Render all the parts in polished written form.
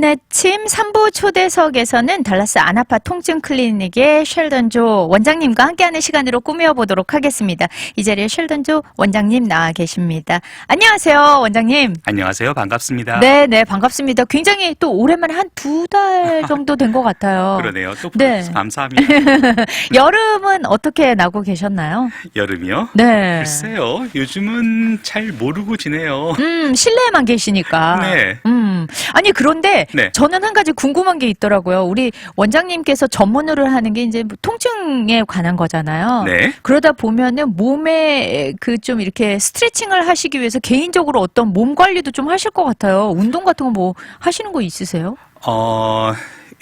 좋은 아침 3부 초대석에서는 달라스 안아파 통증 클리닉의 셸던 조 원장님과 함께하는 시간으로 꾸며보도록 하겠습니다. 이 자리에 셸던 조 원장님 나와 계십니다. 안녕하세요, 원장님. 안녕하세요. 반갑습니다. 네, 반갑습니다. 굉장히 또 오랜만에 한 2달 정도 된 것 같아요. 그러네요. 또 네. 감사합니다. 여름은 어떻게 나고 계셨나요? 여름이요? 네. 글쎄요. 요즘은 잘 모르고 지내요. 실내에만 계시니까. 네. 아니, 그런데 네. 저는 한 가지 궁금한 게 있더라고요. 우리 원장님께서 전문으로 하는 게 이제 통증에 관한 거잖아요. 네. 그러다 보면은 몸에 그 좀 이렇게 스트레칭을 하시기 위해서 개인적으로 어떤 몸 관리도 좀 하실 것 같아요. 운동 같은 거 뭐 하시는 거 있으세요?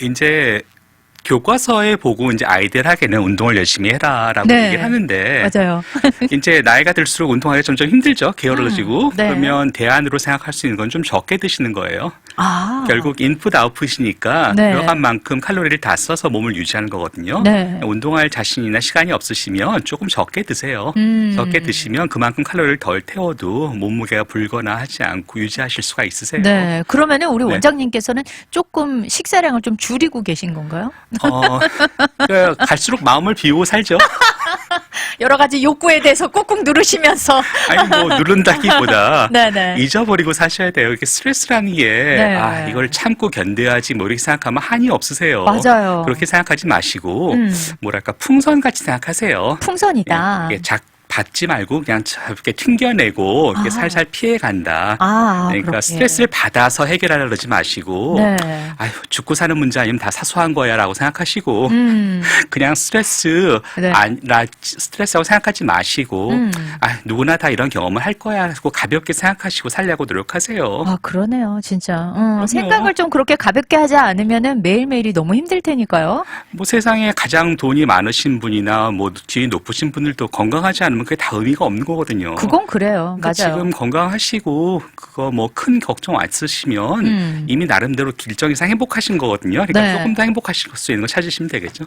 이제 교과서에 보고 이제 아이들에게는 운동을 열심히 해라라고 네. 얘기를 하는데 맞아요. 이제 나이가 들수록 운동하기 점점 힘들죠. 게을러지고 네. 그러면 대안으로 생각할 수 있는 건 좀 적게 드시는 거예요. 아. 결국 인풋 아웃풋이니까 네. 들어간 만큼 칼로리를 다 써서 몸을 유지하는 거거든요. 네. 운동할 자신이나 시간이 없으시면 조금 적게 드세요. 적게 드시면 그만큼 칼로리를 덜 태워도 몸무게가 불거나 하지 않고 유지하실 수가 있으세요. 네. 그러면은 우리 네. 원장님께서는 조금 식사량을 좀 줄이고 계신 건가요? 갈수록 마음을 비우고 살죠. 여러 가지 욕구에 대해서 꾹꾹 누르시면서. 아니 뭐 누른다기보다 네네. 잊어버리고 사셔야 돼요. 이렇게 스트레스라는 게 네. 이걸 참고 견뎌야지 뭐 이렇게 생각하면 한이 없으세요. 맞아요. 그렇게 생각하지 마시고 뭐랄까 풍선같이 생각하세요. 풍선이다. 이게 받지 말고 그냥 이렇게 튕겨내고 이렇게 살살 피해간다. 그러니까 그렇게. 스트레스를 받아서 해결하려 그러지 마시고 네. 아유 죽고 사는 문제 아니면 다 사소한 거야라고 생각하시고 그냥 네. 스트레스라고 생각하지 마시고 누구나 다 이런 경험을 할 거야 하고 가볍게 생각하시고 살려고 노력하세요. 아, 그러네요, 진짜. 생각을 좀 그렇게 가볍게 하지 않으면은 매일매일이 너무 힘들 테니까요. 뭐 세상에 가장 돈이 많으신 분이나 뭐 지위 높으신 분들도 건강하지 않으면 그게 다 의미가 없는 거거든요. 그건 그래요. 그러니까 맞아요. 지금 건강하시고 그거 뭐 큰 걱정 안 쓰시면 이미 나름대로 일정 이상 행복하신 거거든요. 그러니까 네. 조금 더 행복하실 수 있는 거 찾으시면 되겠죠.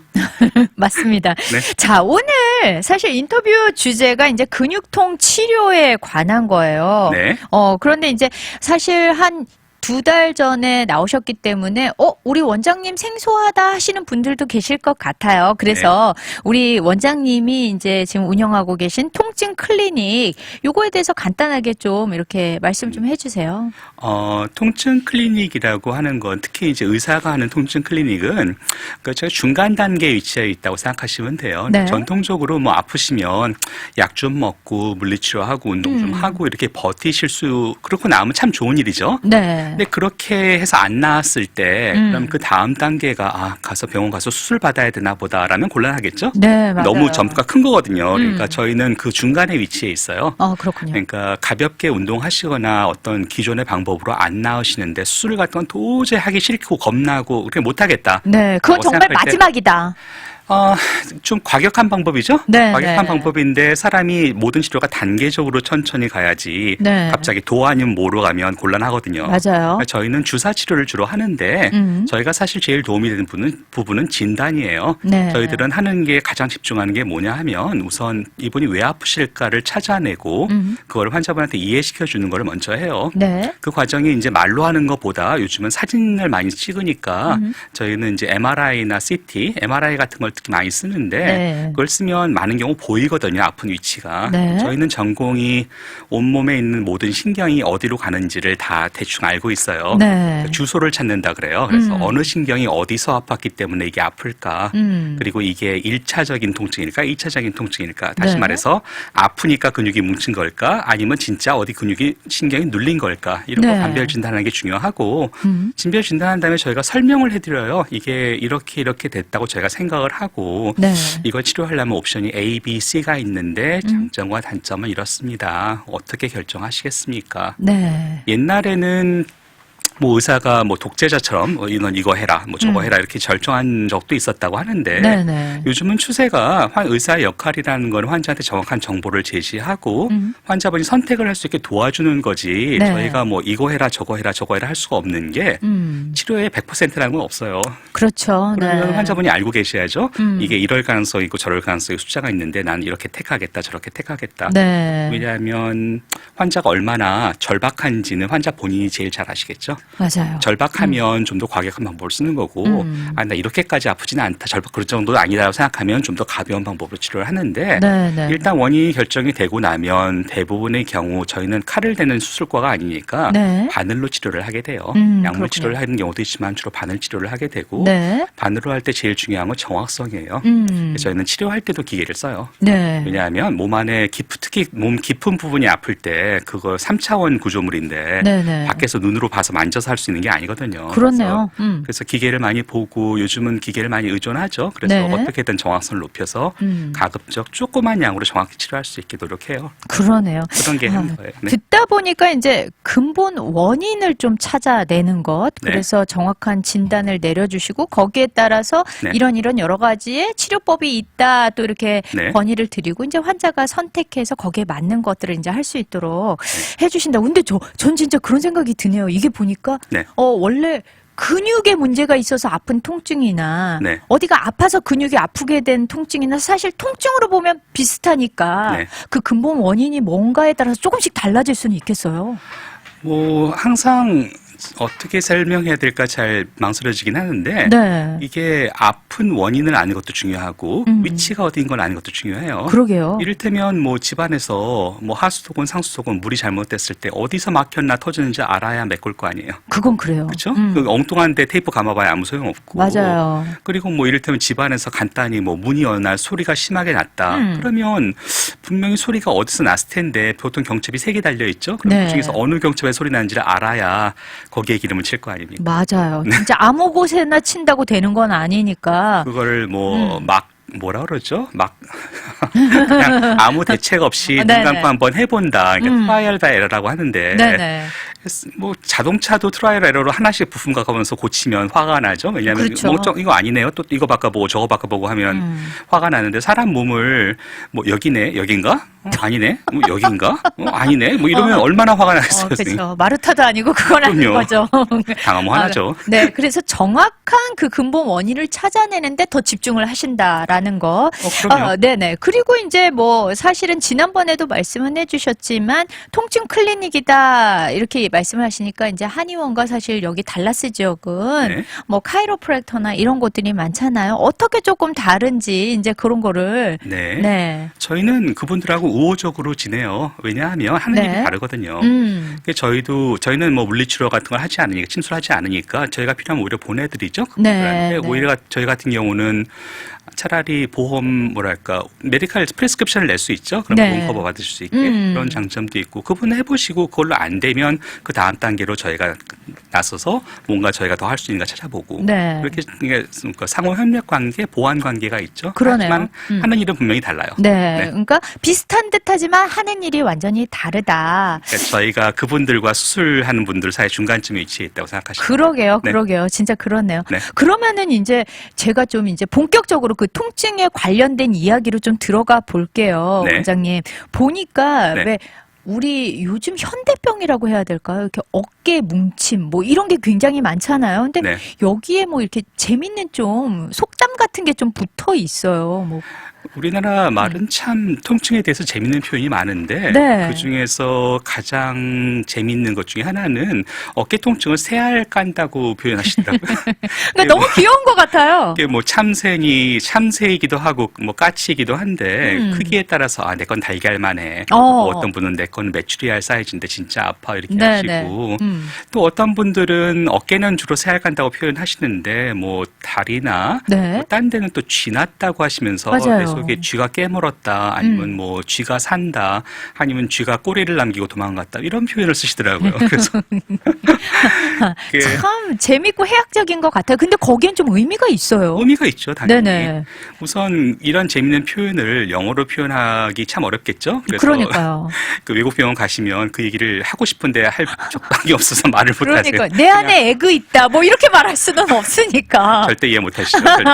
맞습니다. 네. 자, 오늘 사실 인터뷰 주제가 이제 근육통 치료에 관한 거예요. 네. 그런데 이제 사실 한 2달 전에 나오셨기 때문에 우리 원장님 생소하다 하시는 분들도 계실 것 같아요. 그래서 우리 원장님이 이제 지금 운영하고 계신 통증 클리닉 요거에 대해서 간단하게 좀 이렇게 말씀 좀 해주세요. 통증 클리닉이라고 하는 건 특히 이제 의사가 하는 통증 클리닉은 제가 중간 단계에 위치해 있다고 생각하시면 돼요. 네. 전통적으로 뭐 아프시면 약 좀 먹고 물리치료하고 운동 좀 하고 이렇게 버티실 그렇고 나오면 참 좋은 일이죠. 네. 근데 그렇게 해서 안 나았을 때 그럼 그 다음 단계가 가서 병원 가서 수술 받아야 되나 보다라면 곤란하겠죠? 네, 맞아요. 너무 점수가 큰 거거든요. 그러니까 저희는 그 중간에 위치해 있어요. 그렇군요. 그러니까 가볍게 운동하시거나 어떤 기존의 방법으로 안 나으시는데 수술 같은 건 도저히 하기 싫고 겁나고 그렇게 못 하겠다. 네, 그건 정말 생각할 때 마지막이다. 좀 과격한 방법이죠? 네, 과격한 네. 방법인데 사람이 모든 치료가 단계적으로 천천히 가야지 네. 갑자기 도 아니면 모로 가면 곤란하거든요. 맞아요. 그러니까 저희는 주사 치료를 주로 하는데 저희가 사실 제일 도움이 되는 부분은 진단이에요. 네. 저희들은 하는 게 가장 집중하는 게 뭐냐 하면 우선 이분이 왜 아프실까를 찾아내고 그걸 환자분한테 이해시켜 주는 걸 먼저 해요. 네. 그 과정이 이제 말로 하는 것보다 요즘은 사진을 많이 찍으니까 저희는 이제 MRI나 CT, MRI 같은 걸 특히 많이 쓰는데 네. 그걸 쓰면 많은 경우 보이거든요. 아픈 위치가. 네. 저희는 전공이 온몸에 있는 모든 신경이 어디로 가는지를 다 대충 알고 있어요. 네. 주소를 찾는다 그래요. 그래서 어느 신경이 어디서 아팠기 때문에 이게 아플까. 그리고 이게 1차적인 통증일까 2차적인 통증일까. 다시 네. 말해서 아프니까 근육이 뭉친 걸까 아니면 진짜 어디 신경이 눌린 걸까. 이런 거 네. 감별 진단하는 게 중요하고 진별 진단한 다음에 저희가 설명을 해드려요. 이게 이렇게 됐다고 저희가 생각을 하고 네. 이걸 치료하려면 옵션이 A, B, C가 있는데 장점과 단점은 이렇습니다. 어떻게 결정하시겠습니까? 네. 옛날에는 뭐 의사가 뭐 독재자처럼 이건 이거 해라, 뭐 저거 해라 이렇게 결정한 적도 있었다고 하는데 네네. 요즘은 추세가 의사의 역할이라는 건 환자한테 정확한 정보를 제시하고 환자분이 선택을 할 수 있게 도와주는 거지 네. 저희가 뭐 이거 해라 저거 해라 할 수가 없는 게 치료에 100%라는 건 없어요. 그렇죠. 그러면 네. 환자분이 알고 계셔야죠. 이게 이럴 가능성이 있고 저럴 가능성이 숫자가 있는데 나는 이렇게 택하겠다 저렇게 택하겠다. 네. 왜냐하면 환자가 얼마나 절박한지는 환자 본인이 제일 잘 아시겠죠. 맞아요. 절박하면 좀 더 과격한 방법을 쓰는 거고, 아, 나 이렇게까지 아프지는 않다. 절박 그런 정도는 아니다라고 생각하면 좀 더 가벼운 방법으로 치료를 하는데, 네. 일단 원인이 결정이 되고 나면 대부분의 경우 저희는 칼을 대는 수술과가 아니니까 네. 바늘로 치료를 하게 돼요. 그렇군요. 약물 치료를 하는 경우도 있지만 주로 바늘 치료를 하게 되고, 네. 바늘로 할 때 제일 중요한 건 정확성이에요. 그래서 저희는 치료할 때도 기계를 써요. 네. 왜냐하면 몸 안에 특히 몸 깊은 부분이 아플 때 그거 3차원 구조물인데 네네. 밖에서 눈으로 봐서 만져서 할 수 있는 게 아니거든요. 그렇네요. 그래서 기계를 많이 보고 요즘은 기계를 많이 의존하죠. 그래서 네. 어떻게든 정확성을 높여서 가급적 조그만 양으로 정확히 치료할 수 있게 노력해요. 그러네요. 그런 게 하는 거예요. 네. 듣다 보니까 이제 근본 원인을 좀 찾아내는 것, 네. 그래서 정확한 진단을 내려주시고 거기에 따라서 네. 이런 여러 가지의 치료법이 있다 또 이렇게 네. 건의를 드리고 이제 환자가 선택해서 거기에 맞는 것들을 이제 할 수 있도록 해주신다. 근데 전 진짜 그런 생각이 드네요. 이게 보니까 네. 원래 근육에 문제가 있어서 아픈 통증이나 네. 어디가 아파서 근육이 아프게 된 통증이나 사실 통증으로 보면 비슷하니까 네. 그 근본 원인이 뭔가에 따라서 조금씩 달라질 수는 있겠어요. 뭐 항상 어떻게 설명해야 될까 잘 망설여지긴 하는데 네. 이게 아픈 원인을 아는 것도 중요하고 위치가 어디인 걸 아는 것도 중요해요. 그러게요. 이를테면 뭐 집안에서 뭐 하수도건 상수도건 물이 잘못됐을 때 어디서 막혔나 터지는지 알아야 메꿀 거 아니에요. 그건 그래요. 그렇죠? 그 엉뚱한데 테이프 감아봐야 아무 소용없고. 맞아요. 그리고 뭐 이를테면 집안에서 간단히 뭐 문이 어느 날 소리가 심하게 났다. 그러면 분명히 소리가 어디서 났을 텐데 보통 경첩이 3개 달려 있죠. 그럼 네. 그중에서 어느 경첩에 소리 나는지를 알아야 거기에 기름을 칠 거 아닙니까? 맞아요. 진짜 아무 곳에나 친다고 되는 건 아니니까. 그거를 뭐 막 뭐라 그러죠? 막 그냥 아무 대책 없이 눈 네네. 감고 한번 해본다. 그러니까 트라이얼 바이 에러라고 하는데 네네. 뭐 자동차도 트라이얼 에러로 하나씩 부품 가면서 고치면 화가 나죠. 왜냐하면 그렇죠. 멍청 이거 아니네요. 또 이거 바꿔보고 저거 바꿔보고 하면 화가 나는데 사람 몸을 뭐 여기네 여긴가? 아니네. 뭐 여긴가? 아니네. 뭐 이러면 얼마나 화가 나겠어요. 그렇죠. 마르타도 아니고 그건 아닌 그럼요. 거죠. 당하면 화나죠. 네, 그래서 정확한 그 근본 원인을 찾아내는데 더 집중을 하신다라는 거. 그럼요. 네네. 그리고 이제 뭐 사실은 지난번에도 말씀은 해주셨지만 통증 클리닉이다 이렇게 말씀을 하시니까 이제 한의원과 사실 여기 달라스 지역은 네. 뭐 카이로프랙터나 이런 곳들이 많잖아요. 어떻게 조금 다른지 이제 그런 거를. 네. 네. 저희는 그분들하고 우호적으로 지내요. 왜냐하면 하는 네. 일이 다르거든요. 그러니까 저희는 뭐 물리치료 같은 걸 하지 않으니까, 침술하지 않으니까 저희가 필요하면 오히려 보내드리죠. 네, 네. 오히려 저희 같은 경우는 차라리 보험 메디컬 프레스크립션을 낼 수 있죠. 그럼 네. 보험 커버 받으실 수 있게 그런 장점도 있고 그분 해보시고 그걸로 안 되면 그 다음 단계로 저희가 나서서 뭔가 저희가 더 할 수 있는 거 찾아보고 네. 그렇게 이게 상호 협력 관계, 보완 관계가 있죠. 그러네요. 하지만 하는 일은 분명히 달라요. 네. 그러니까 비슷한 듯하지만 하는 일이 완전히 다르다. 그러니까 저희가 그분들과 수술하는 분들 사이 중간쯤에 위치해 있다고 생각하시면 그러게요, 네. 그러게요. 진짜 그렇네요. 네. 그러면은 이제 제가 좀 이제 본격적으로 그 통증에 관련된 이야기로 좀 들어가 볼게요, 네. 원장님. 보니까 네. 왜 우리 요즘 현대병이라고 해야 될까요? 이렇게 어깨 뭉침 뭐 이런 게 굉장히 많잖아요. 근데 네. 여기에 뭐 이렇게 재밌는 좀 속담 같은 게 좀 붙어 있어요. 뭐 우리나라 말은 참 통증에 대해서 재밌는 표현이 많은데 네. 그중에서 가장 재밌는 것 중에 하나는 어깨 통증을 새알 깐다고 표현하시더라고요. 근데 너무 귀여운 것 같아요. 이게 뭐 참새이기도 하고 뭐 까치이기도 한데 크기에 따라서 내 건 달걀만해. 어떤 분은 내 건 메추리알 사이즈인데 진짜 아파 이렇게 하시고 또 어떤 분들은 어깨는 주로 새알 간다고 표현하시는데 뭐 다리나 네. 뭐 딴 데는 또 쥐 났다고 하시면서 맞아요. 내 속에 쥐가 깨물었다 아니면 뭐 쥐가 산다 아니면 쥐가 꼬리를 남기고 도망갔다 이런 표현을 쓰시더라고요. 그래서 그게 참 재밌고 해학적인 것 같아요. 근데 거기엔 좀 의미가 있어요. 의미가 있죠, 당연히. 네네. 우선 이런 재밌는 표현을 영어로 표현하기 참 어렵겠죠. 그래서 그러니까요. 그 외국 병원 가시면 그 얘기를 하고 싶은데 할 적당히 없어서 말을 못 하세요. 그러니까 내 안에 에그 있다 뭐 이렇게 말할 수는 없으니까. 절대 이해 못 하시죠. 절대.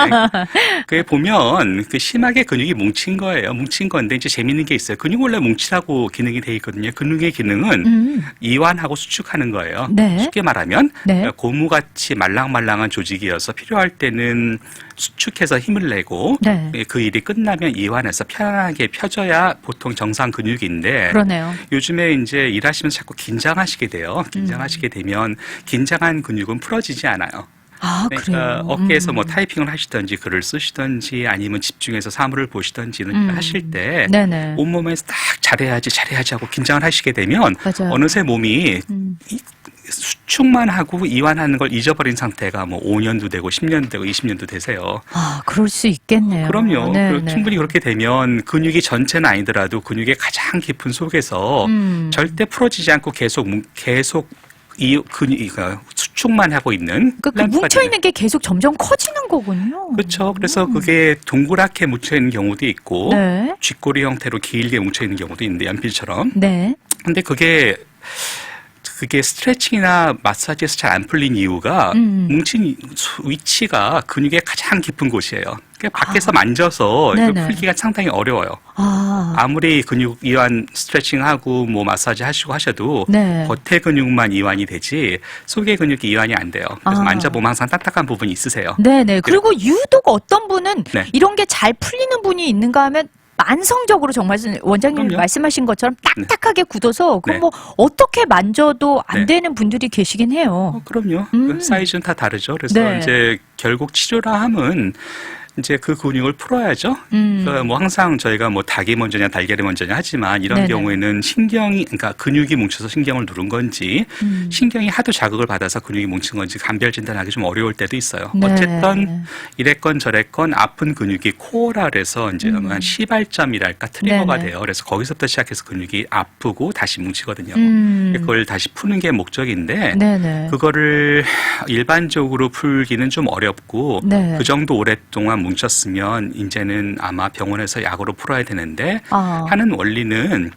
그게 보면 그 심하게 근육이 뭉친 거예요. 뭉친 건데 이제 재밌는 게 있어요. 근육 원래 뭉치라고 기능이 돼 있거든요. 근육의 기능은 이완하고 수축하는 거예요. 네. 쉽게 말하면 네. 고무같이 말랑말랑한 조직이어서 필요할 때는 수축해서 힘을 내고 네. 그 일이 끝나면 이완해서 편안하게 펴져야 보통 정상 근육인데 그러네요. 요즘에 이제 일하시면서 자꾸 긴장하시게 돼요. 긴장하시게 되면 긴장한 근육은 풀어지지 않아요. 아, 그러니까 그래요. 어깨에서 뭐 타이핑을 하시든지 글을 쓰시든지 아니면 집중해서 사물을 보시든지는 하실 때 네네. 온몸에서 딱 잘해야지 하고 긴장을 하시게 되면 맞아요. 어느새 몸이 수축만 하고 이완하는 걸 잊어버린 상태가 뭐 5년도 되고 10년도 되고 20년도 되세요. 아, 그럴 수 있겠네요. 그럼요. 네네. 충분히 그렇게 되면 근육이 전체는 아니더라도 근육의 가장 깊은 속에서 절대 풀어지지 않고 계속 이 근육이 수축만 하고 있는 그 뭉쳐 있는 게 계속 점점 커지는 거군요. 그렇죠. 그래서 그게 동그랗게 뭉쳐 있는 경우도 있고 네. 쥐꼬리 형태로 길게 뭉쳐 있는 경우도 있는데 연필처럼. 네. 근데 그게 스트레칭이나 마사지에서 잘 안 풀린 이유가 뭉친 위치가 근육의 가장 깊은 곳이에요. 그러니까 밖에서 만져서 이거 네네. 풀기가 상당히 어려워요. 아, 아무리 근육 이완 스트레칭하고 뭐 마사지 하시고 하셔도 네. 겉의 근육만 이완이 되지 속의 근육이 이완이 안 돼요. 그래서 아. 만져보면 항상 딱딱한 부분이 있으세요. 네네. 그리고 유독 어떤 분은 네. 이런 게 잘 풀리는 분이 있는가 하면 만성적으로 정말 원장님 그럼요. 말씀하신 것처럼 딱딱하게 굳어서 그럼 네. 뭐 어떻게 만져도 안 네. 되는 분들이 계시긴 해요. 그럼요. 그 사이즈는 다 다르죠. 그래서 네. 이제 결국 치료라 함은 이제 그 근육을 풀어야죠. 그러니까 뭐 항상 저희가 뭐 닭이 먼저냐 달걀이 먼저냐 하지만 이런 네네. 경우에는 그러니까 근육이 뭉쳐서 신경을 누른 건지 신경이 하도 자극을 받아서 근육이 뭉친 건지 감별 진단하기 좀 어려울 때도 있어요. 네. 어쨌든 이랬건 저랬건 아픈 근육이 코어라 그래서 이제 한 시발점이랄까 트리거가 네네. 돼요. 그래서 거기서부터 시작해서 근육이 아프고 다시 뭉치거든요. 그걸 다시 푸는 게 목적인데 네네. 그거를 일반적으로 풀기는 좀 어렵고 네. 그 정도 오랫동안 뭉쳤으면 이제는 아마 병원에서 약으로 풀어야 되는데 아. 하는 원리는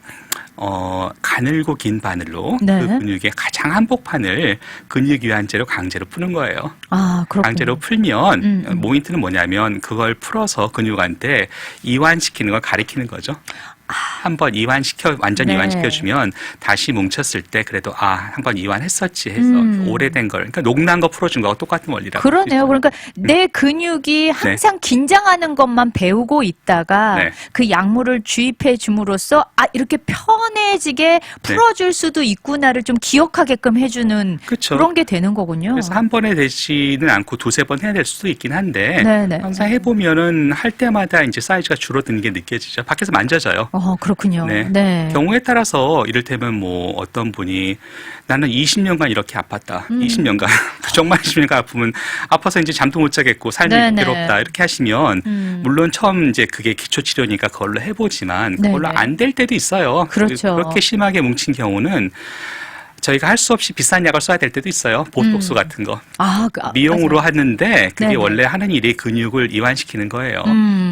가늘고 긴 바늘로 네. 그 근육의 가장 한복판을 근육 이완제로 강제로 푸는 거예요. 아, 그렇군요. 강제로 풀면 모니터는 뭐냐면 그걸 풀어서 근육한테 이완시키는 걸 가리키는 거죠. 한번 완전히 네. 이완시켜주면 다시 뭉쳤을 때 그래도 한번 이완했었지 해서 오래된 걸, 그러니까 녹난 거 풀어준 거하고 똑같은 원리라고. 그러네요. 그러니까 내 근육이 항상 긴장하는 것만 배우고 있다가 네. 그 약물을 주입해 줌으로써 이렇게 편해지게 풀어줄 수도 있구나를 좀 기억하게끔 해주는 그쵸. 그런 게 되는 거군요. 그래서 한 번에 되지는 않고 두세 번 해야 될 수도 있긴 한데 네네. 항상 해보면은 할 때마다 이제 사이즈가 줄어드는 게 느껴지죠. 밖에서 만져져요. 그렇군요. 네. 네. 경우에 따라서 이를테면 뭐 어떤 분이 나는 20년간 이렇게 아팠다. 20년간 정말 20년간 아프면 아파서 이제 잠도 못 자겠고 삶이 네네. 괴롭다 이렇게 하시면 물론 처음 이제 그게 기초 치료니까 그걸로 해보지만 그걸로 네네. 안 될 때도 있어요. 그렇죠. 그렇게 심하게 뭉친 경우는 저희가 할 수 없이 비싼 약을 써야 될 때도 있어요. 보톡스 같은 거. 미용으로 맞아요. 하는데 그게 네네. 원래 하는 일이 근육을 이완시키는 거예요.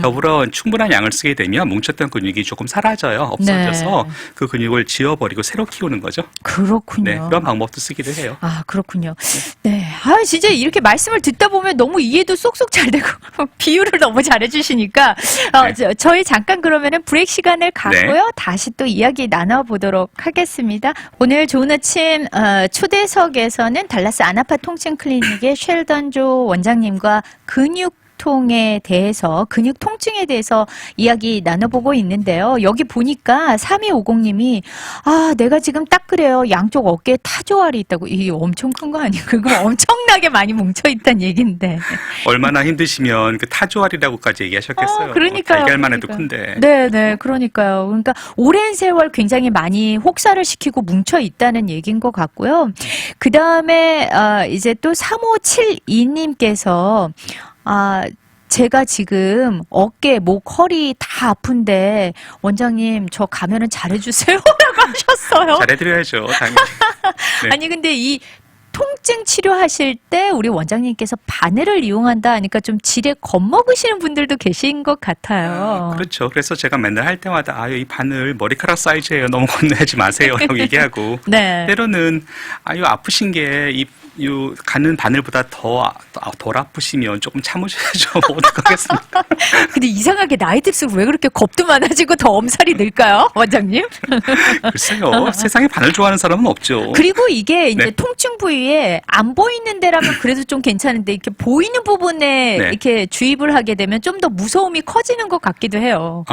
더불어 충분한 양을 쓰게 되면 뭉쳤던 근육이 조금 사라져요. 없어져서 네. 그 근육을 지워버리고 새로 키우는 거죠. 그렇군요. 네, 그런 방법도 쓰기도 해요. 그렇군요. 네. 진짜 이렇게 말씀을 듣다 보면 너무 이해도 쏙쏙 잘 되고, 비유를 너무 잘해주시니까, 네. 저희 잠깐 그러면은 브레이크 시간을 갖고요. 네. 다시 또 이야기 나눠보도록 하겠습니다. 오늘 좋은 아침, 초대석에서는 달라스 안아파 통증 클리닉의 쉘던 조 원장님과 근육통에 대해서, 근육 통증에 대해서 이야기 나눠보고 있는데요. 여기 보니까 3250님이 내가 지금 딱 그래요. 양쪽 어깨에 타조알이 있다고. 이게 엄청 큰 거 아니에요? 그거 엄청나게 많이 뭉쳐있다는 얘기인데. 얼마나 힘드시면 그 타조알이라고까지 얘기하셨겠어요. 그러니까요. 달걀만 해도 큰데. 네, 그러니까요. 그러니까 오랜 세월 굉장히 많이 혹사를 시키고 뭉쳐있다는 얘기인 것 같고요. 그 다음에 이제 또 3572님께서 제가 지금 어깨, 목, 허리 다 아픈데 원장님 저 가면은 잘해주세요 라고 하셨어요. 잘해드려야죠, 당연히. 네. 아니 근데 이 통증 치료하실 때 우리 원장님께서 바늘을 이용한다 하니까 좀 지레 겁먹으시는 분들도 계신 것 같아요. 그렇죠. 그래서 제가 맨날 할 때마다 이 바늘 머리카락 사이즈예요. 너무 건네지 마세요. 라고 얘기하고 네. 때로는 아프신 게 가는 바늘보다 덜 아프시면 조금 참으셔야죠. 어떡하겠습니까? 근데 이상하게 나이 들수록 왜 그렇게 겁도 많아지고 더 엄살이 늘까요, 원장님? 글쎄요. 세상에 바늘 좋아하는 사람은 없죠. 그리고 이게 이제 네. 통증 부위에 안 보이는 데라면 그래도 좀 괜찮은데 이렇게 보이는 부분에 네. 이렇게 주입을 하게 되면 좀 더 무서움이 커지는 것 같기도 해요.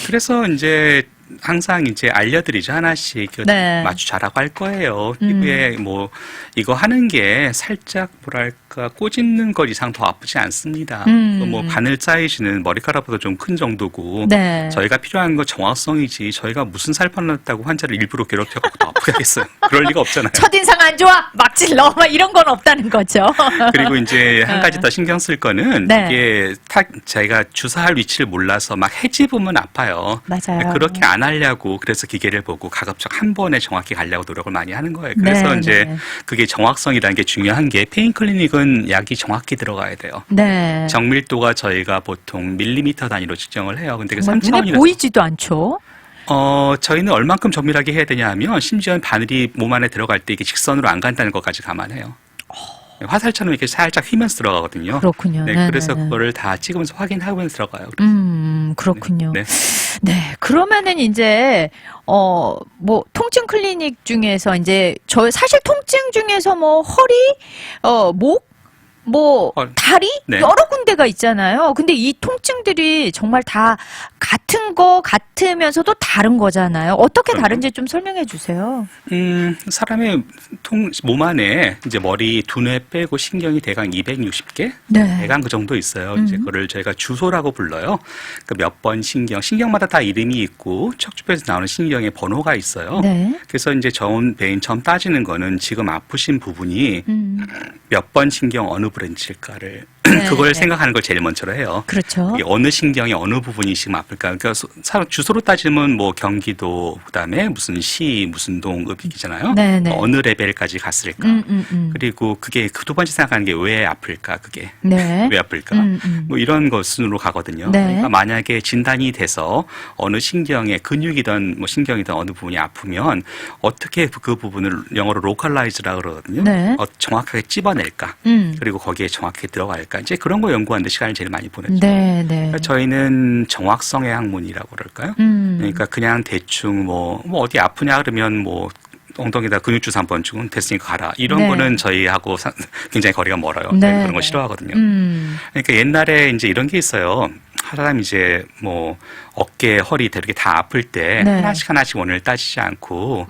그래서 이제 항상 이제 알려드리죠. 하나씩 네. 마취자라고 할 거예요. 피부에 뭐 이거 하는 게 살짝 뭐랄까 꼬집는 것 이상 더 아프지 않습니다. 뭐 바늘 사이즈는 머리카락보다 좀 큰 정도고 네. 저희가 필요한 건 정확성이지 저희가 무슨 살판 났다고 환자를 일부러 괴롭혀갖고 더 아프게 하겠어요. 그럴 리가 없잖아요. 첫인상 안 좋아 막 질러 막 이런 건 없다는 거죠. 그리고 이제 한 가지 더 신경 쓸 거는 네. 이게 제가 주사할 위치를 몰라서 막 해집으면 아파요. 맞아요. 그렇게 안 하려고 그래서 기계를 보고 가급적 한 번에 정확히 가려고 노력을 많이 하는 거예요. 그래서 네, 이제 네. 그게 정확성이라는 게 중요한 게 페인 클리닉은 약이 정확히 들어가야 돼요. 네. 정밀도가 저희가 보통 밀리미터 단위로 측정을 해요. 근데 그 정말 눈에 3차원이라서 보이지도 않죠. 저희는 얼만큼 정밀하게 해야 되냐 하면 심지어 바늘이 몸 안에 들어갈 때 이게 직선으로 안 간다는 것까지 감안해요. 화살처럼 이렇게 살짝 휘면서 들어가거든요. 그렇군요. 네, 네네. 그래서 그거를 다 찍으면서 확인하면서 들어가요. 그렇군요. 네. 네, 그러면은 이제 뭐 통증 클리닉 중에서 이제 저 사실 통증 중에서 뭐 허리, 목, 뭐 다리 네. 여러 군데가 있잖아요. 근데 이 통증들이 정말 다 같은 거 같으면서도 다른 거잖아요. 어떻게 다른지 좀 설명해 주세요. 사람의 몸 안에 이제 머리, 두뇌 빼고 신경이 대강 260개? 네. 대강 그 정도 있어요. 이제 그거를 저희가 주소라고 불러요. 그 몇 번 신경마다 다 이름이 있고 척추뼈에서 나오는 신경의 번호가 있어요. 네. 그래서 이제 메인 처음 따지는 거는 지금 아프신 부분이 몇 번 신경 어느 브랜치일까를 네, 그걸 네. 생각하는 걸 제일 먼저로 해요. 그렇죠. 이게 어느 신경의 어느 부분이 지금 아플까? 그러니까 주소로 따지면 뭐 경기도 그다음에 무슨 시 무슨 동 읍이잖아요. 네, 네. 어느 레벨까지 갔을까? 그리고 그게 그 두 번째 생각하는 게 왜 아플까? 그게 네. 왜 아플까? 뭐 이런 것으로 가거든요. 네. 그러니까 만약에 진단이 돼서 어느 신경의 근육이든 뭐 신경이든 어느 부분이 아프면 어떻게 그 부분을 영어로 로컬라이즈라고 그러거든요. 네. 정확하게 찝어낼까? 그리고 거기에 정확하게 들어갈까? 이제 그런 거 연구하는데 시간을 제일 많이 보냈죠. 네, 네. 그러니까 저희는 정확성의 학문이라고 그럴까요? 그러니까 그냥 대충 뭐 어디 아프냐 그러면 뭐 엉덩이에다 근육 주사 한번 주고 됐으니까 가라. 이런 네. 거는 저희하고 굉장히 거리가 멀어요. 네. 그런 거 싫어하거든요. 음. 그러니까 옛날에 이제 이런 게 있어요. 사람 이제 뭐 어깨, 허리 이렇게 다 아플 때 네. 하나씩 원인을 따지지 않고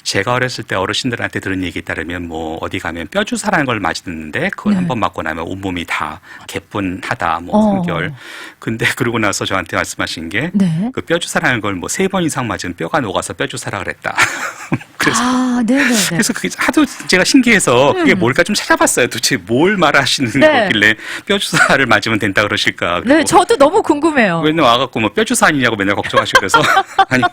제가 어렸을 때 어르신들한테 들은 얘기에 따르면 뭐 어디 가면 뼈 주사라는 걸 많이 듣는데 그걸 네. 한 번 맞고 나면 온몸이 다 개뿐하다 뭐 3개월. 근데 그러고 나서 저한테 말씀하신 게 네. 그 뼈 주사라는 걸 뭐 3번 이상 맞으면 뼈가 녹아서 뼈 주사라 그랬다. 그래서 아, 네, 네, 네. 그래서 그게 하도 제가 신기해서 그게 뭘까 좀 찾아봤어요. 도대체 뭘 말하시는 네. 거길래 뼈 주사를 맞으면 된다 그러실까? 네, 저도 너무 궁금해요. 맨날 와갖고 뭐 뼈 주사 아니냐고 맨날 걱정하시고 그래서 아니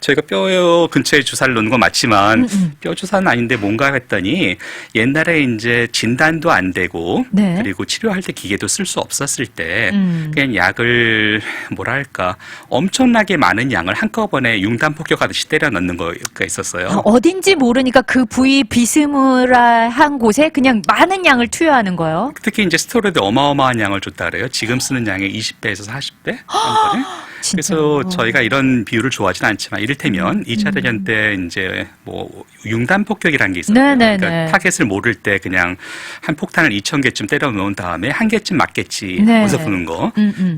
저희가 뼈 근처에 주사를 놓는 건 맞지만 뼈 주사는 아닌데 뭔가 했더니 옛날에 이제 진단도 안 되고 네. 그리고 치료할 때 기계도 쓸 수 없었을 때 음. 그냥 약을 뭐랄까 엄청나게 많은 양을 한꺼번에 융단 폭격하듯이 때려 넣는 거가 있었어요. 어딘지 모르니까 그 부위 비스무라한 곳에 그냥 많은 양을 투여하는 거예요. 특히 이제 스테로이드 어마어마한 양을 줬다 그래요. 지금 쓰는 양의 20배에서 40배 정도를. 그래서 저희가 이런 비율을 좋아하진 않지만 이를테면 2차 대전 때 이제 뭐 융단 폭격이라는 게 있어요. 네네네. 그러니까 타겟을 모를 때 그냥 한 폭탄을 2,000개쯤 때려 놓은 다음에 한 개쯤 맞겠지 네. 하면서 부는 거.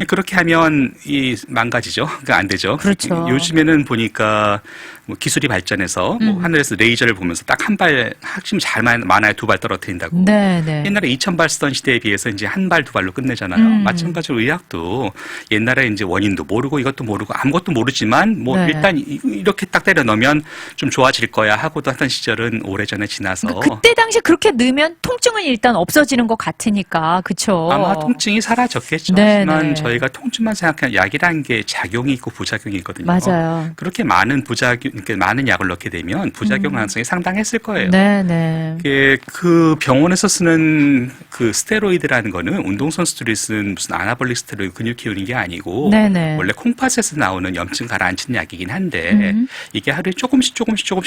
그렇게 하면 이 망가지죠. 그러니까 안 되죠. 그렇죠. 요즘에는 보니까 뭐 기술이 발전해서 뭐 하늘에서 레이저를 보면서 딱 한 발 핵심 잘 많아야 두 발 떨어뜨린다고. 네네. 옛날에 2,000발 쓰던 시대에 비해서 이제 한 발, 두 발로 끝내잖아요. 마찬가지로 의학도 옛날에 이제 원인도 모르고 이것도 모르고 아무것도 모르지만 뭐 네. 일단 이렇게 딱 때려 넣으면 좀 좋아질 거야 하고도 하던 시절은 오래전에 지나서 그러니까 그때 당시 그렇게 넣으면 통증은 일단 없어지는 것 같으니까, 그쵸? 아마 통증이 사라졌겠죠. 네, 하지만 네. 저희가 통증만 생각하면 약이라는 게 작용이 있고 부작용이 있거든요. 맞아요. 그렇게 많은 이렇게 많은 약을 넣게 되면 부작용 가능성이 상당했을 거예요. 네네. 그 병원에서 쓰는 그 스테로이드라는 거는 운동선수들이 쓴 무슨 아나볼릭 스테로이드 근육 키우는 게 아니고 네네. 원래 콩팥에서 나오는 염증 가라앉히는 약이긴 한데 이게 하루에 조금씩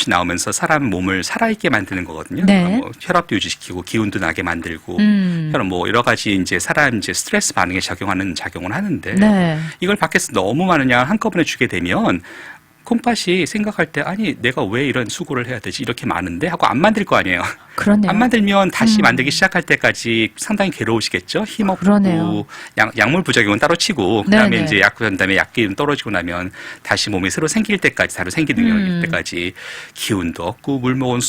나오면서 사람 몸을 살아있게 만드는 거거든요. 네. 그러니까 뭐 혈압도 유지시키고 기운도 나게 만들고 그런 뭐 여러 가지 이제 사람 이제 스트레스 반응에 작용을 하는데 네. 이걸 밖에서 너무 많은 양을 한꺼번에 주게 되면 콩팥이 생각할 때 아니 내가 왜 이런 수고를 해야 되지 이렇게 많은데 하고 안 만들 거 아니에요. 그러네요. 안 만들면 다시 만들기 시작할 때까지 상당히 괴로우시겠죠. 힘없고 그러네요. 약물 부작용은 따로 치고 그다음에 네네. 이제 그다음에 약기운 떨어지고 나면 다시 몸이 새로 생길 때까지 새로 생기는 능력일 때까지 기운도 없고 물 먹은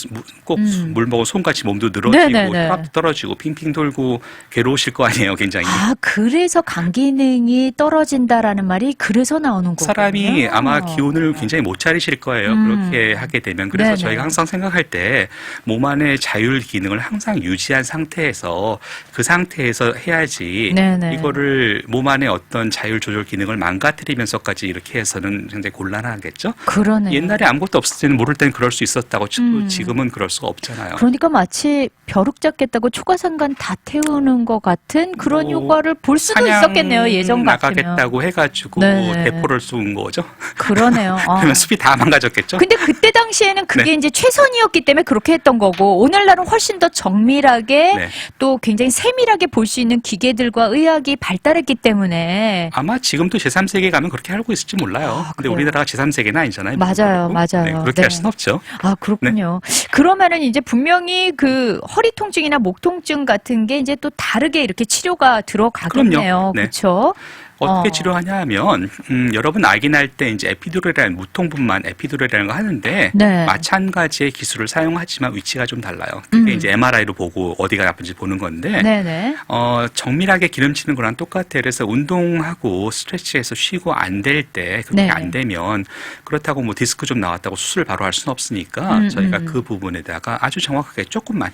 손같이 몸도 늘어지고 네네네. 혈압도 떨어지고 핑핑 돌고 괴로우실 거 아니에요. 굉장히. 아, 그래서 간 기능이 떨어진다라는 말이 그래서 나오는 거군요. 사람이 아마 기운을 굉장히 못 차리실 거예요. 그렇게 하게 되면. 그래서 네네. 저희가 항상 생각할 때 몸 안의 자율 기능을 항상 유지한 상태에서 그 상태에서 해야지 네네. 이거를 몸 안의 어떤 자율 조절 기능을 망가뜨리면서까지 이렇게 해서는 굉장히 곤란하겠죠. 그러네요. 옛날에 아무것도 없을 때는 모를 때는 그럴 수 있었다고 치고 지금은 그럴 수가 없잖아요. 그러니까 마치 벼룩 잡겠다고 초가상간 다 태우는 것 같은 그런 뭐 효과를 볼 수도 사냥 있었겠네요. 예전 같으면. 나가겠다고 해가지고 네네. 대포를 쏜 거죠. 그러네요. 그러면 숲이 다 망가졌겠죠. 근데 그때 당시에는 그게 네. 이제 최선이었기 때문에 그렇게 했던 거고 오늘날은 훨씬 더 정밀하게 네. 또 굉장히 세밀하게 볼 수 있는 기계들과 의학이 발달했기 때문에 아마 지금도 제3세계 가면 그렇게 알고 있을지 몰라요. 아, 근데 그래요? 우리나라가 제3세계는 아니잖아요. 맞아요, 그렇고. 맞아요. 네, 그렇게 네. 할 수는 없죠. 아, 그렇군요. 그러면은 이제 분명히 그 허리 통증이나 목 통증 같은 게 이제 또 다르게 이렇게 치료가 들어가겠네요. 그럼요. 네. 그렇죠? 어떻게 치료하냐 하면 여러분 알긴 할 때 이제 에피듀럴이라는 무통분만 에피듀럴이라는 거 하는데 네. 마찬가지의 기술을 사용하지만 위치가 좀 달라요. 그게 이제 MRI로 보고 어디가 나쁜지 보는 건데 네네. 정밀하게 기름치는 거랑 똑같아요. 그래서 운동하고 스트레치해서 쉬고 안 될 때 그렇게 네. 안 되면 그렇다고 뭐 디스크 좀 나왔다고 수술 바로 할 수는 없으니까 저희가 그 부분에다가 아주 정확하게 조금만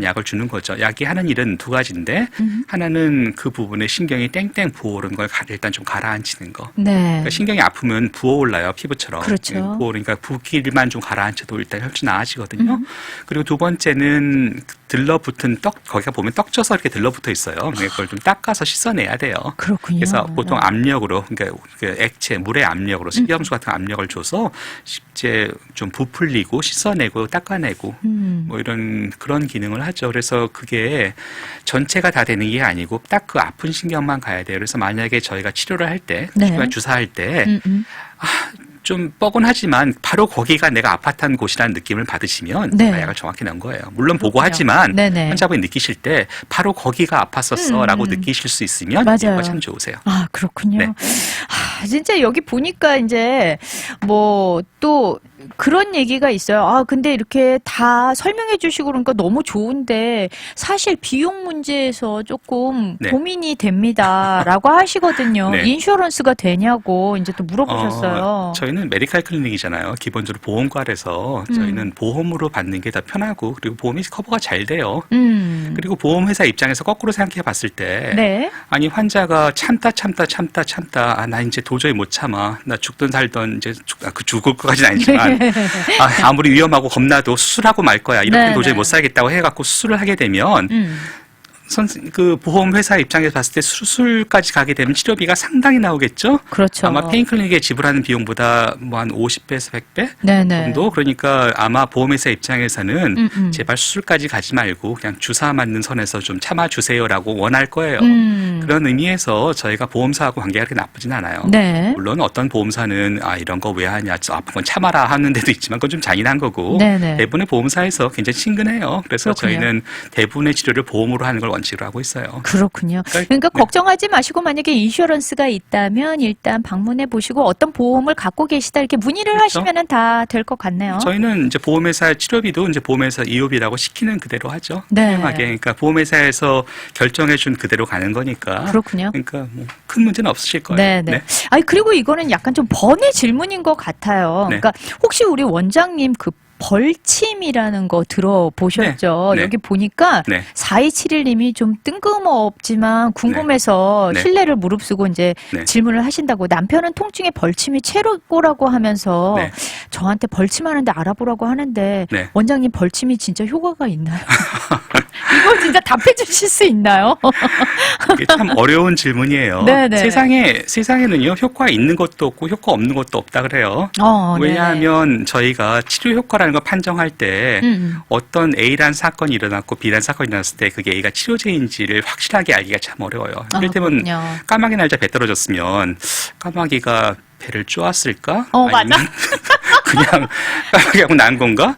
약을 주는 거죠. 약이 하는 일은 두 가지인데 하나는 그 부분에 신경이 땡땡 부어오른 걸 일단 좀 가라앉히는 거. 네. 그러니까 신경이 아프면 부어올라요, 피부처럼. 그렇죠. 부어오르니까 붓기만 좀 가라앉혀도 일단 혈중 나아지거든요. 그리고 두 번째는 들러붙은 거기가 보면 떡져서 이렇게 들러붙어 있어요. 그걸 좀 닦아서 씻어내야 돼요. 그렇군요. 그래서 보통 압력으로, 그러니까 그 액체, 물의 압력으로, 식염수 같은 압력을 줘서 이제 좀 부풀리고 씻어내고 닦아내고 뭐 이런 그런 기능을 하죠. 그래서 그게 전체가 다 되는 게 아니고 딱 그 아픈 신경만 가야 돼요. 그래서 만약에 저희가 치료를 할 때, 주사할 때, 좀 뻐근하지만 바로 거기가 내가 아팠던 곳이라는 느낌을 받으시면 약을 정확히 넣은 거예요. 물론 보고 하지만 환자분이 느끼실 때 바로 거기가 아팠었어 라고 느끼실 수 있으면 이거 참 좋으세요. 아, 그렇군요. 네. 아, 진짜 여기 보니까 이제 뭐 또 그런 얘기가 있어요. 아, 근데 이렇게 다 설명해 주시고 그러니까 너무 좋은데 사실 비용 문제에서 조금 고민이 됩니다라고 하시거든요. 네. 인슈런스가 되냐고 이제 또 물어보셨어요. 저희는 메디칼 클리닉이잖아요. 기본적으로 보험과라서 저희는 보험으로 받는 게 더 편하고 그리고 보험이 커버가 잘 돼요. 그리고 보험회사 입장에서 거꾸로 생각해 봤을 때 아니 환자가 참다 아, 나 이제 도저히 못 참아. 나 죽든 살든 이제 죽을 것까지는 아니지만 아무리 위험하고 겁나도 수술하고 말 거야. 이렇게 도저히 못 살겠다고 해갖고 수술을 하게 되면 그 보험회사 입장에서 봤을 때 수술까지 가게 되면 치료비가 상당히 나오겠죠? 그렇죠. 아마 페인클리닉에 지불하는 비용보다 뭐 한 50배에서 100배 정도? 그러니까 아마 보험회사 입장에서는 제발 수술까지 가지 말고 그냥 주사 맞는 선에서 좀 참아주세요라고 원할 거예요. 그런 의미에서 저희가 보험사하고 관계가 그렇게 나쁘진 않아요. 물론 어떤 보험사는 이런 거 왜 하냐, 저 아픈 건 참아라 하는 데도 있지만 그건 좀 잔인한 거고 대부분의 보험사에서 굉장히 친근해요. 그래서 저희는 대부분의 치료를 보험으로 하는 걸 원칙으로 하고 있어요. 그렇군요. 그러니까 걱정하지 마시고 만약에 인슈런스가 있다면 일단 방문해 보시고 어떤 보험을 갖고 계시다 이렇게 문의를 하시면은 다 될 것 같네요. 저희는 이제 보험회사 치료비도 이제 보험회사 이오비라고 시키는 그대로 하죠. 다양하게. 그러니까 보험회사에서 결정해 준 그대로 가는 거니까. 그렇군요. 그러니까 뭐 큰 문제는 없으실 거예요. 네. 아니 그리고 이거는 약간 좀 번외 질문인 것 같아요. 그러니까 혹시 우리 원장님 그 벌침이라는 거 들어보셨죠? 여기 보니까 4271님이 좀 뜬금없지만 궁금해서 신뢰를 무릅쓰고 이제 질문을 하신다고 남편은 통증에 벌침이 최고라고 하면서 저한테 벌침하는데 알아보라고 하는데 네. 원장님 벌침이 진짜 효과가 있나요? 이거 진짜 답해 주실 수 있나요? 이게 참 어려운 질문이에요. 네네. 세상에는요, 효과 있는 것도 없고 효과 없는 것도 없다 그래요. 네. 왜냐하면 저희가 치료 효과라는 걸 판정할 때 어떤 A란 사건이 일어났고 B란 사건이 일어났을 때 그게 A가 치료제인지를 확실하게 알기가 참 어려워요. 이를테면 그렇군요. 까마귀 날짜 배 떨어졌으면 까마귀가 배를 쪼았을까? 맞아. 그냥 까마귀하고 난 건가?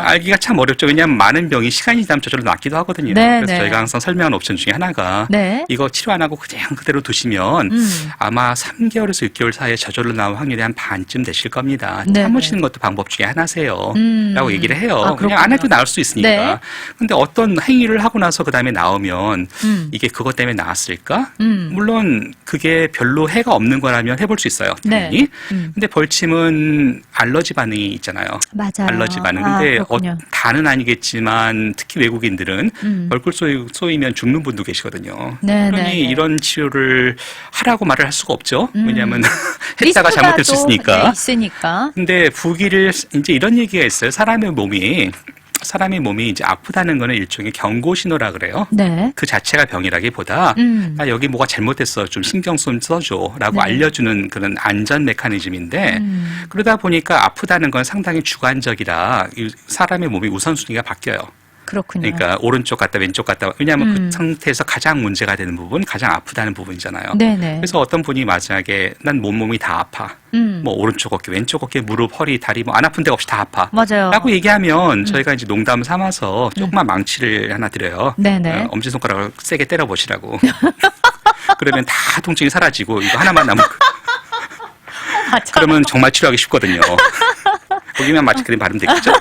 알기가 참 어렵죠. 왜냐하면 많은 병이 시간이 지나면 저절로 낫기도 하거든요. 네, 그래서 네. 저희가 항상 설명하는 옵션 중에 하나가 네. 이거 치료 안 하고 그냥 그대로 두시면 아마 3개월에서 6개월 사이에 저절로 나올 확률이 한 반쯤 되실 겁니다. 네, 참으시는 것도 방법 중에 하나세요. 라고 얘기를 해요. 그냥 그렇군요. 안 해도 나을 수 있으니까. 네. 근데 어떤 행위를 하고 나서 그 다음에 나오면 이게 그것 때문에 나았을까? 물론 그게 별로 해가 없는 거라면 해볼 수 있어요. 당연히. 네. 근데 벌침은 알러지 반응이 있잖아요. 맞아요. 알러지 반응. 근데 그렇군요. 다는 아니겠지만 특히 외국인들은 벌꿀 쏘이면 죽는 분도 계시거든요. 네, 그러니 네. 이런 치료를 하라고 말을 할 수가 없죠. 왜냐하면 했다가 리스크가 잘못될 수 또, 있으니까. 네, 있으니까. 근데 부기를 이제 이런 얘기가 있어요. 사람의 몸이 이제 아프다는 거는 일종의 경고 신호라 그래요. 네. 그 자체가 병이라기보다 나 여기 뭐가 잘못됐어 좀 신경 좀 써줘라고 네. 알려주는 그런 안전 메커니즘인데 그러다 보니까 아프다는 건 상당히 주관적이라 이 사람의 몸이 우선순위가 바뀌어요. 그렇군요. 그러니까 오른쪽 갔다 왼쪽 갔다 왜냐하면 그 상태에서 가장 문제가 되는 부분 가장 아프다는 부분이잖아요. 네네. 그래서 어떤 분이 마지막에 난 몸이 다 아파. 뭐 오른쪽 어깨 왼쪽 어깨 무릎 허리 다리 뭐 안 아픈 데가 없이 다 아파. 맞아요. 라고 얘기하면 저희가 이제 농담 삼아서 조그만 망치를 하나 드려요. 네네. 엄지손가락을 세게 때려보시라고. 그러면 다 통증이 사라지고 이거 하나만 남은 맞아. 그러면 정말 치료하기 쉽거든요. 거기만 마취 크림 바르면 되겠죠?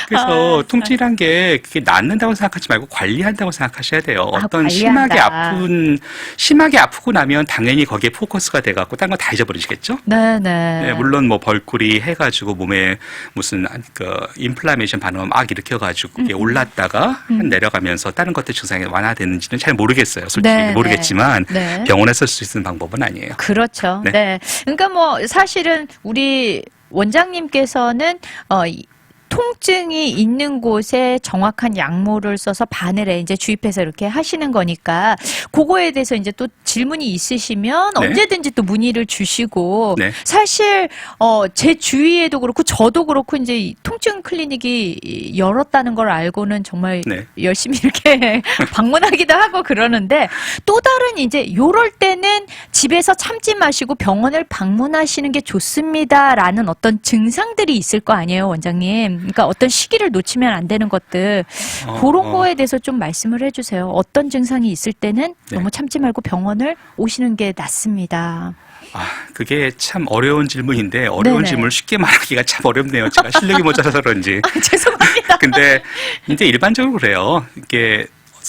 그래서 통증이란 게 그게 낫는다고 생각하지 말고 관리한다고 생각하셔야 돼요. 어떤 관리한다. 심하게 아프고 나면 당연히 거기에 포커스가 돼갖고 딴 거 다 잊어버리시겠죠? 네네. 네, 물론 뭐 벌꿀이 해가지고 몸에 무슨 그 인플라메이션 반응을 막 일으켜가지고 그게 올랐다가 내려가면서 다른 것들 증상이 완화되는지는 잘 모르겠어요. 솔직히 네, 모르겠지만 네. 병원에서 쓸 수 있는 방법은 아니에요. 그렇죠. 네. 네. 그러니까 뭐 사실은 우리 원장님께서는 통증이 있는 곳에 정확한 약물을 써서 바늘에 이제 주입해서 이렇게 하시는 거니까 그거에 대해서 이제 또 질문이 있으시면 네. 언제든지 또 문의를 주시고 네. 사실 제 주위에도 그렇고 저도 그렇고 이제 이 통증 클리닉이 열었다는 걸 알고는 정말 네. 열심히 이렇게 방문하기도 하고 그러는데 또 다른 이제 요럴 때는 집에서 참지 마시고 병원을 방문하시는 게 좋습니다라는 어떤 증상들이 있을 거 아니에요, 원장님. 그러니까 어떤 시기를 놓치면 안 되는 것들 그런 거에 대해서 좀 말씀을 해주세요. 어떤 증상이 있을 때는 네. 너무 참지 말고 병원을 오시는 게 낫습니다. 그게 참 어려운 질문인데 어려운 네네. 질문을 쉽게 말하기가 참 어렵네요. 제가 실력이 모자라서 그런지. 죄송합니다. 근데 이제 일반적으로 그래요. 이게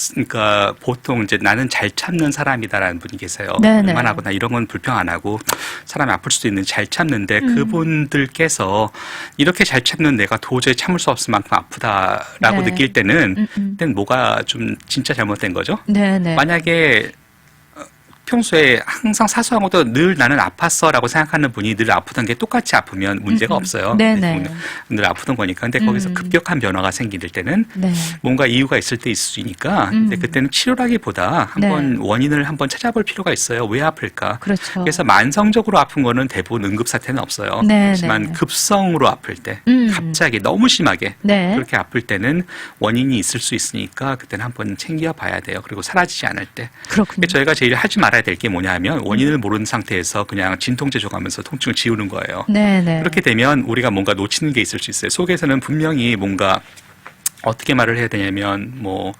그러니까 보통 이제 나는 잘 참는 사람이다라는 분이 계세요. 네네. 웬만하거나 이런 건 불평 안 하고 사람이 아플 수도 있는데 잘 참는데 그분들께서 이렇게 잘 참는 내가 도저히 참을 수 없을 만큼 아프다라고 네. 느낄 때는 그때는 뭐가 좀 진짜 잘못된 거죠. 네네. 만약에 평소에 항상 사소한 것도 늘 나는 아팠어라고 생각하는 분이 늘 아프던 게 똑같이 아프면 문제가 없어요. 네네. 늘 아프던 거니까. 근데 거기서 급격한 변화가 생길 때는 네. 뭔가 이유가 있을 때 있을 수 있으니까 근데 그때는 치료라기보다 한번 원인을 한번 찾아볼 필요가 있어요. 왜 아플까? 그렇죠. 그래서 만성적으로 아픈 거는 대부분 응급사태는 없어요. 네, 하지만 네. 급성으로 아플 때 갑자기 너무 심하게 네. 그렇게 아플 때는 원인이 있을 수 있으니까 그때는 한번 챙겨봐야 돼요. 그리고 사라지지 않을 때. 그렇군요. 저희가 제일 하지 말아야 될 게 뭐냐면 원인을 모르는 상태에서 그냥 진통제 줘가면서 통증을 지우는 거예요. 네네. 그렇게 되면 우리가 뭔가 놓치는 게 있을 수 있어요. 속에서는 분명히 뭔가 어떻게 말을 해야 되냐면 뭐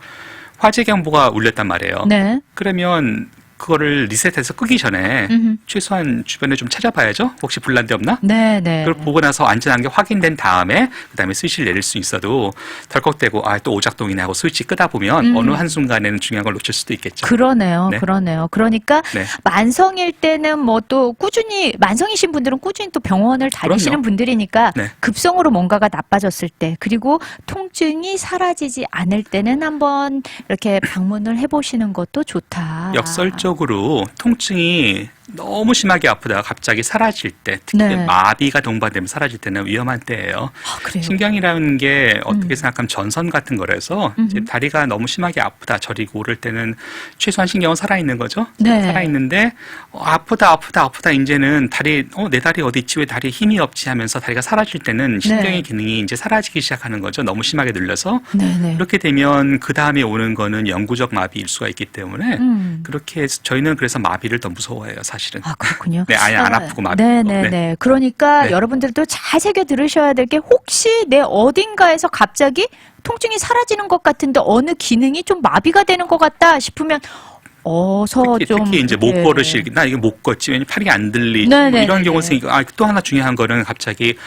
화재 경보가 울렸단 말이에요. 네. 그러면 그거를 리셋해서 끄기 전에 최소한 주변에 좀 찾아봐야죠. 혹시 불난 데 없나? 네네. 그걸 보고 나서 안전한 게 확인된 다음에 그다음에 스위치를 내릴 수 있어도 덜컥대고 또 오작동이네 하고 스위치 끄다 보면 어느 한순간에는 중요한 걸 놓칠 수도 있겠죠. 그러네요. 네. 그러네요. 그러니까 네. 만성일 때는 뭐 또 꾸준히 만성이신 분들은 꾸준히 또 병원을 다니시는 그럼요. 분들이니까 네. 급성으로 뭔가가 나빠졌을 때 그리고 통증이 사라지지 않을 때는 한번 이렇게 방문을 해보시는 것도 좋다. 역설적으로 통증이 너무 심하게 아프다가 갑자기 사라질 때, 특히 네. 마비가 동반되면 사라질 때는 위험한 때예요. 그래요? 신경이라는 게 어떻게 생각하면 전선 같은 거라서 이제 다리가 너무 심하게 아프다, 저리고 오를 때는 최소한 신경은 살아있는 거죠. 네. 살아있는데 아프다 이제는 내 다리 어디 있지, 왜 다리에 힘이 없지 하면서 다리가 사라질 때는 신경의 네. 기능이 이제 사라지기 시작하는 거죠. 너무 심하게 눌려서. 네네. 이렇게 되면 그 다음에 오는 거는 영구적 마비일 수가 있기 때문에 그렇게 해서 저희는 그래서 마비를 더 무서워해요, 사실은. 아, 그렇군요. 네, 아예 안 아프고 마비. 네네네. 네. 그러니까 네. 여러분들도 잘 새겨 들으셔야 될 게 혹시 내 어딘가에서 갑자기 통증이 사라지는 것 같은데 어느 기능이 좀 마비가 되는 것 같다 싶으면 어서 특히 이제 못 걸으실, 나 이게 못 걷지, 왜냐면 팔이 안 들리지, 뭐 이런 경우 생기고, 또 하나 중요한 거는 갑자기,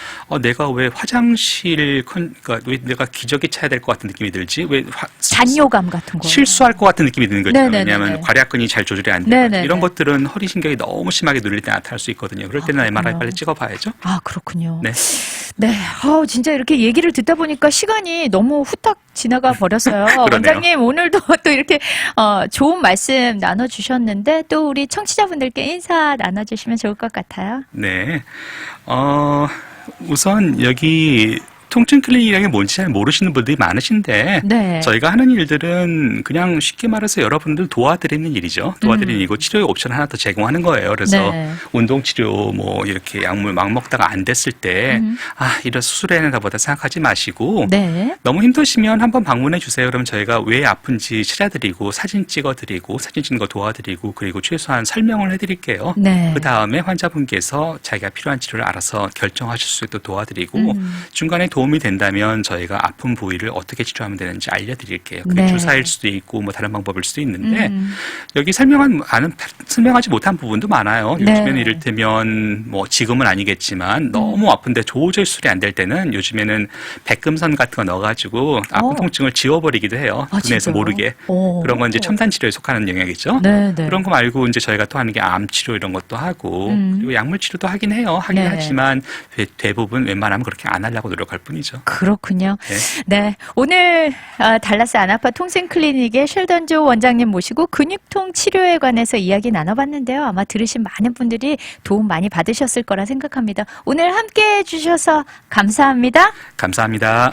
내가 왜 화장실, 그러니까 왜 내가 기저귀 차야 될 것 같은 느낌이 들지? 왜 잔뇨감 같은 거. 실수할 것 같은 느낌이 드는 거죠. 네네네네. 왜냐하면 괄약근이 잘 조절이 안 돼요. 이런 것들은 허리신경이 너무 심하게 눌릴 때 나타날 수 있거든요. 그럴 때는 MRI 빨리 찍어봐야죠. 아, 그렇군요. 네. 네. 진짜 이렇게 얘기를 듣다 보니까 시간이 너무 후딱 지나가 버렸어요. 원장님, 오늘도 또 이렇게, 좋은 말씀 나눠주셨는데, 또 우리 청취자분들께 인사 나눠주시면 좋을 것 같아요. 네. 우선 여기 통증 클리닉이라는 게 뭔지 잘 모르시는 분들이 많으신데 네. 저희가 하는 일들은 그냥 쉽게 말해서 여러분들 도와드리는 일이죠. 도와드리는 일이고 치료의 옵션 하나 더 제공하는 거예요. 그래서 네. 운동치료 뭐 이렇게 약물 막 먹다가 안 됐을 때 이런 수술해야 된다 보다 생각하지 마시고 네. 너무 힘드시면 한번 방문해 주세요. 그럼 저희가 왜 아픈지 찾아드리고 사진 찍어드리고 사진 찍는 거 도와드리고 그리고 최소한 설명을 해드릴게요. 네. 그 다음에 환자분께서 자기가 필요한 치료를 알아서 결정하실 수 있도록 도와드리고 중간에 도움이 된다면 저희가 아픈 부위를 어떻게 치료하면 되는지 알려드릴게요. 그게 네. 주사일 수도 있고 뭐 다른 방법일 수도 있는데 여기 설명하지 못한 부분도 많아요. 네. 요즘에는 이를테면 뭐 지금은 아니겠지만 너무 아픈데 도저히 수술이 안 될 때는 요즘에는 백금선 같은 거 넣어가지고 아픈 통증을 지워버리기도 해요. 눈에서 진짜요? 모르게. 그런 건 이제 첨단 치료에 속하는 영역이죠. 네, 네. 그런 거 말고 이제 저희가 또 하는 게 암 치료 이런 것도 하고 그리고 약물 치료도 하긴 해요. 하긴 네. 하지만 대부분 웬만하면 그렇게 안 하려고 노력할 뿐이죠. 그렇군요. 네. 네. 오늘 달라스 안아파 통증 클리닉의 쉘던조 원장님 모시고 근육통 치료에 관해서 이야기 나눠봤는데요. 아마 들으신 많은 분들이 도움 많이 받으셨을 거라 생각합니다. 오늘 함께 해주셔서 감사합니다. 감사합니다.